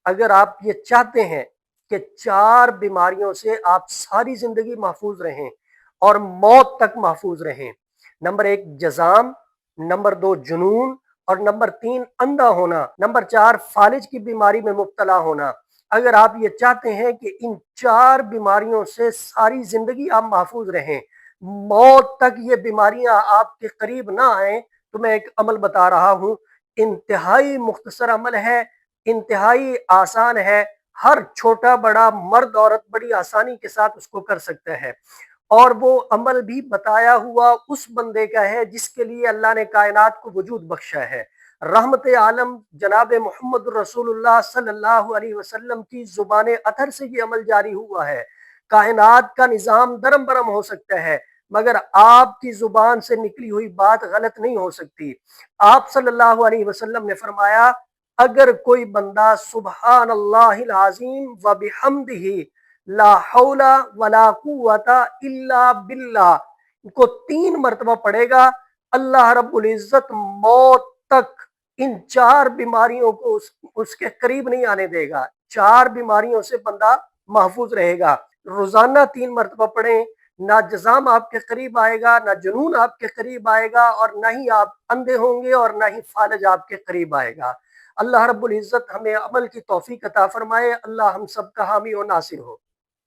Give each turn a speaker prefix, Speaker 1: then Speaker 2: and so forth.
Speaker 1: اگر آپ یہ چاہتے ہیں کہ 4 بیماریوں سے آپ ساری زندگی محفوظ رہیں اور موت تک محفوظ رہیں، نمبر 1 جزام، نمبر 2 جنون، اور نمبر 3 اندھا ہونا، نمبر 4 فالج کی بیماری میں مبتلا ہونا۔ اگر آپ یہ چاہتے ہیں کہ ان 4 بیماریوں سے ساری زندگی آپ محفوظ رہیں، موت تک یہ بیماریاں آپ کے قریب نہ آئیں، تو میں ایک عمل بتا رہا ہوں، انتہائی مختصر عمل ہے، انتہائی آسان ہے، ہر چھوٹا بڑا مرد عورت بڑی آسانی کے ساتھ اس کو کر سکتا ہے، اور وہ عمل بھی بتایا ہوا اس بندے کا ہے جس کے لیے اللہ نے کائنات کو وجود بخشا ہے۔ رحمت عالم جناب محمد رسول اللہ صلی اللہ علیہ وسلم کی زبان اطہر سے یہ عمل جاری ہوا ہے۔ کائنات کا نظام درم برم ہو سکتا ہے، مگر آپ کی زبان سے نکلی ہوئی بات غلط نہیں ہو سکتی۔ آپ صلی اللہ علیہ وسلم نے فرمایا، اگر کوئی بندہ سبحان اللہ العظیم و بحمدہ لا حول ولا قوت الا باللہ کو 3 مرتبہ پڑھے گا، اللہ رب العزت موت تک ان 4 بیماریوں کو اس کے قریب نہیں آنے دے گا۔ 4 بیماریوں سے بندہ محفوظ رہے گا۔ روزانہ 3 مرتبہ پڑھیں، نہ جزام آپ کے قریب آئے گا، نہ جنون آپ کے قریب آئے گا، اور نہ ہی آپ اندھے ہوں گے، اور نہ ہی فالج آپ کے قریب آئے گا۔ اللہ رب العزت ہمیں عمل کی توفیق عطا فرمائے۔ اللہ ہم سب کا حامی و ناصر ہو۔